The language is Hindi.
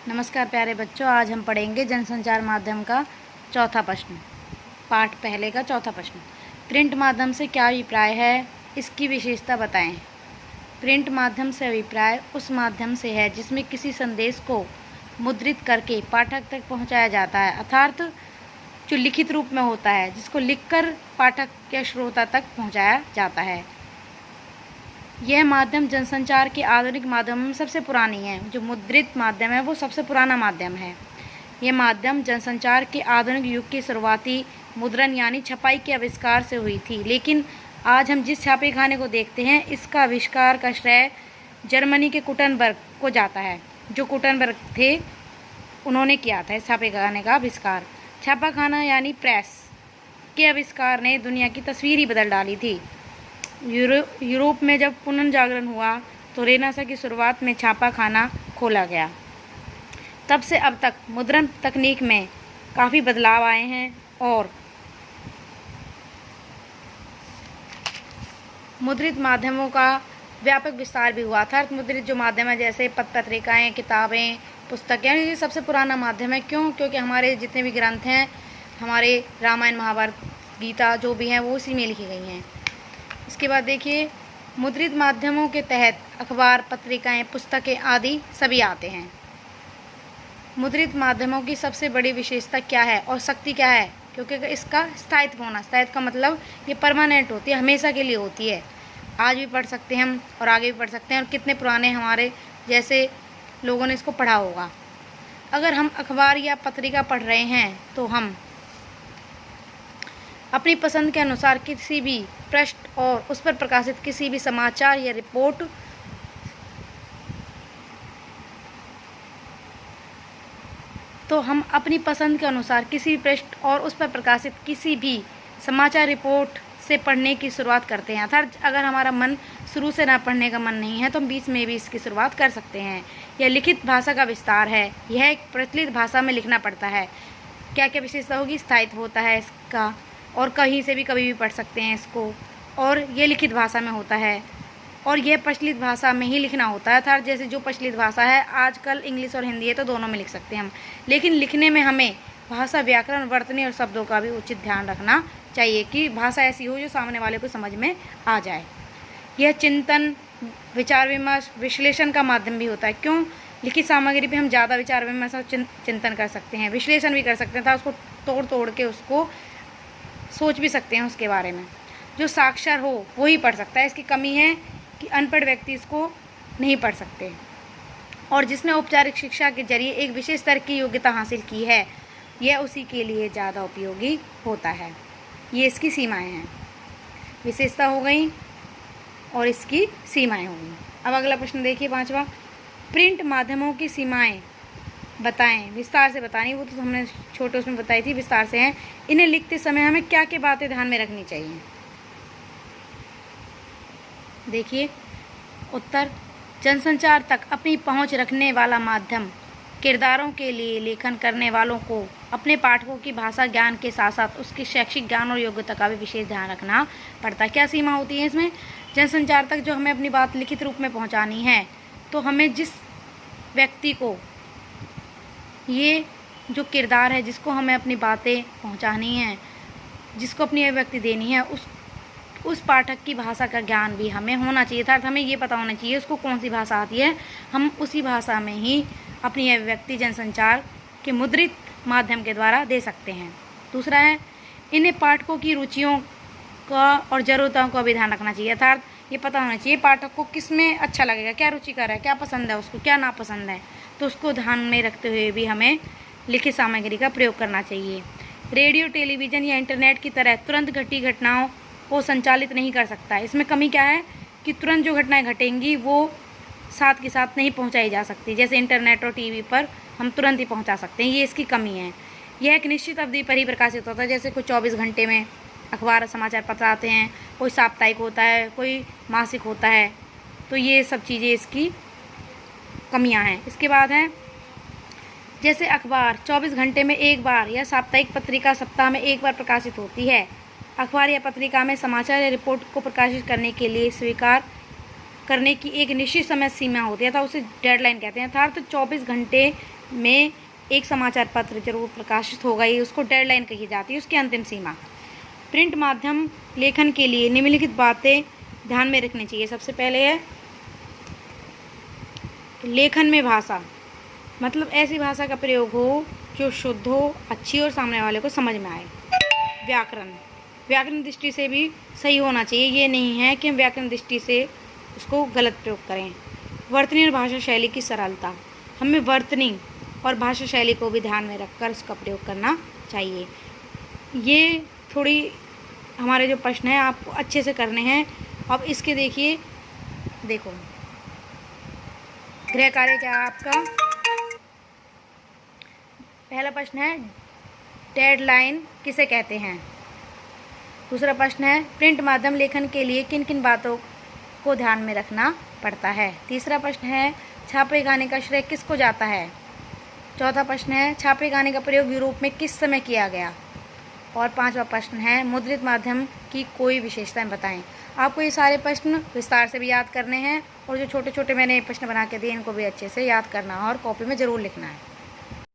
नमस्कार प्यारे बच्चों, आज हम पढ़ेंगे जनसंचार माध्यम का चौथा प्रश्न। पाठ पहले का चौथा प्रश्न। प्रिंट माध्यम से क्या अभिप्राय है, इसकी विशेषता बताएं। प्रिंट माध्यम से अभिप्राय उस माध्यम से है जिसमें किसी संदेश को मुद्रित करके पाठक तक पहुंचाया जाता है, अर्थात जो लिखित रूप में होता है, जिसको लिखकर पाठक या श्रोता तक पहुंचाया जाता है। यह माध्यम जनसंचार के आधुनिक माध्यमों में सबसे पुरानी है। जो मुद्रित माध्यम है वो सबसे पुराना माध्यम है। यह माध्यम जनसंचार के आधुनिक युग की शुरुआती मुद्रण यानी छपाई के आविष्कार से हुई थी, लेकिन आज हम जिस छापे खाने को देखते हैं इसका आविष्कार का श्रेय जर्मनी के गुटेनबर्ग को जाता है। जो गुटेनबर्ग थे उन्होंने किया था इस छापे खाने का आविष्कार। छापाखाना यानी प्रेस के आविष्कार ने दुनिया की तस्वीर ही बदल डाली थी। यूरोप में जब पुनर्जागरण हुआ तो रेनेसां की शुरुआत में छापाखाना खोला गया। तब से अब तक मुद्रण तकनीक में काफ़ी बदलाव आए हैं और मुद्रित माध्यमों का व्यापक विस्तार भी हुआ था। मुद्रित जो माध्यम है जैसे पत्रिकाएँ, किताबें, पुस्तकें, ये सबसे पुराना माध्यम है। क्योंकि हमारे जितने भी ग्रंथ हैं, हमारे रामायण, महाभारत, गीता जो भी हैं वो इसी में लिखी गई हैं। इसके बाद देखिए, मुद्रित माध्यमों के तहत अखबार, पत्रिकाएं, पुस्तकें आदि सभी आते हैं। मुद्रित माध्यमों की सबसे बड़ी विशेषता क्या है और शक्ति क्या है? क्योंकि इसका स्थायित्व होना। स्थायित्व का मतलब ये परमानेंट होती है, हमेशा के लिए होती है। आज भी पढ़ सकते हैं हम और आगे भी पढ़ सकते हैं, और कितने पुराने हमारे जैसे लोगों ने इसको पढ़ा होगा। अगर हम अखबार या पत्रिका पढ़ रहे हैं तो हम अपनी पसंद के अनुसार किसी भी पृष्ठ और उस पर प्रकाशित किसी भी समाचार या रिपोर्ट से पढ़ने की शुरुआत करते हैं। अर्थात अगर हमारा मन शुरू से ना पढ़ने का मन नहीं है तो हम बीच में भी इसकी शुरुआत कर सकते हैं। यह लिखित भाषा का विस्तार है। यह एक प्रचलित भाषा में लिखना पड़ता है। क्या क्या विशेषता होगी? स्थायित्व होता है इसका, और कहीं से भी कभी भी पढ़ सकते हैं इसको, और ये लिखित भाषा में होता है, और यह प्रचलित भाषा में ही लिखना होता है। अर्थात जैसे जो प्रचलित भाषा है, आजकल इंग्लिश और हिंदी है तो दोनों में लिख सकते हैं हम, लेकिन लिखने में हमें भाषा, व्याकरण, वर्तनी और शब्दों का भी उचित ध्यान रखना चाहिए कि भाषा ऐसी हो जो सामने वाले को समझ में आ जाए। यह चिंतन, विचार विमर्श, विश्लेषण का माध्यम भी होता है। क्यों? लिखित सामग्री पे हम ज़्यादा विचार विमर्श और चिंतन कर सकते हैं, विश्लेषण भी कर सकते हैं, था उसको तोड़ के उसको सोच भी सकते हैं उसके बारे में। जो साक्षर हो वो ही पढ़ सकता है। इसकी कमी है कि अनपढ़ व्यक्ति इसको नहीं पढ़ सकते, और जिसने औपचारिक शिक्षा के जरिए एक विशेष स्तर की योग्यता हासिल की है, यह उसी के लिए ज़्यादा उपयोगी होता है। ये इसकी सीमाएं हैं। विशेषता हो गई और इसकी सीमाएं हो गई। अब अगला प्रश्न देखिए, 5वां। प्रिंट माध्यमों की सीमाएं बताएं, विस्तार से बतानी। वो तो हमने छोटे उसमें बताई थी, विस्तार से हैं। इन्हें लिखते समय हमें क्या क्या बातें ध्यान में रखनी चाहिए? देखिए उत्तर, जनसंचार तक अपनी पहुंच रखने वाला माध्यम किरदारों के लिए लेखन करने वालों को अपने पाठकों की भाषा ज्ञान के साथ साथ उसकी शैक्षिक ज्ञान और योग्यता का भी विशेष ध्यान रखना पड़ता है। क्या सीमा होती है इसमें? जनसंचार तक जो हमें अपनी बात लिखित रूप में पहुंचानी है, तो हमें जिस व्यक्ति को, ये जो किरदार है जिसको हमें अपनी बातें पहुंचानी है, जिसको अपनी अभिव्यक्ति देनी है, उस पाठक की भाषा का ज्ञान भी हमें होना चाहिए था। हमें ये पता होना चाहिए उसको कौन सी भाषा आती है, हम उसी भाषा में ही अपनी अभिव्यक्ति जनसंचार के मुद्रित माध्यम के द्वारा दे सकते हैं। दूसरा है, इन्हें पाठकों की रुचियों का और ज़रूरतों का भी ध्यान रखना चाहिए। अर्थात ये पता होना चाहिए पाठक को किस में अच्छा लगेगा, क्या रुचिकर है, क्या पसंद है उसको, क्या नापसंद है, तो उसको ध्यान में रखते हुए भी हमें लिखित सामग्री का प्रयोग करना चाहिए। रेडियो, टेलीविज़न या इंटरनेट की तरह तुरंत घटी घटनाओं को संचालित नहीं कर सकता। इसमें कमी क्या है कि तुरंत जो घटनाएं घटेंगी वो साथ के साथ नहीं पहुंचाई जा सकती। जैसे इंटरनेट और टीवी पर हम तुरंत ही पहुंचा सकते हैं, ये इसकी कमी है। यह एक निश्चित अवधि पर ही प्रकाशित होता है। जैसे कोई 24 घंटे में अखबार, समाचार पत्र आते हैं, कोई साप्ताहिक होता है, कोई मासिक होता है, तो ये सब चीज़ें इसकी कमियां हैं। इसके बाद है, जैसे अखबार 24 घंटे में एक बार या साप्ताहिक पत्रिका सप्ताह में एक बार प्रकाशित होती है। अखबार या पत्रिका में समाचार या रिपोर्ट को प्रकाशित करने के लिए स्वीकार करने की एक निश्चित समय सीमा होती है था, उसे डेडलाइन कहते हैं। अर्थात 24 घंटे में एक समाचार पत्र जरूर प्रकाशित होगा, ये उसको डेडलाइन कही जाती है, उसकी अंतिम सीमा। प्रिंट माध्यम लेखन के लिए निम्नलिखित बातें ध्यान में रखनी चाहिए। सबसे पहले है लेखन में भाषा, मतलब ऐसी भाषा का प्रयोग हो जो शुद्ध हो, अच्छी और सामने वाले को समझ में आए। व्याकरण, व्याकरण दृष्टि से भी सही होना चाहिए, ये नहीं है कि हम व्याकरण दृष्टि से उसको गलत प्रयोग करें। वर्तनी और भाषा शैली की सरलता, हमें वर्तनी और भाषा शैली को भी ध्यान में रखकर उसका प्रयोग करना चाहिए। ये थोड़ी हमारे जो प्रश्न हैं आपको अच्छे से करने हैं। अब इसके देखिए, देखो गृह कार्य क्या है आपका। पहला प्रश्न है डेडलाइन किसे कहते हैं। दूसरा प्रश्न है प्रिंट माध्यम लेखन के लिए किन किन बातों को ध्यान में रखना पड़ता है। तीसरा प्रश्न है छापे गाने का श्रेय किसको जाता है। चौथा प्रश्न है छापे गाने का प्रयोग यूरोप में किस समय किया गया। और पांचवा प्रश्न है मुद्रित माध्यम की कोई विशेषताएं बताएं। आपको ये सारे प्रश्न विस्तार से भी याद करने हैं और जो छोटे छोटे मैंने प्रश्न बना के दिए इनको भी अच्छे से याद करना और कॉपी में ज़रूर लिखना है।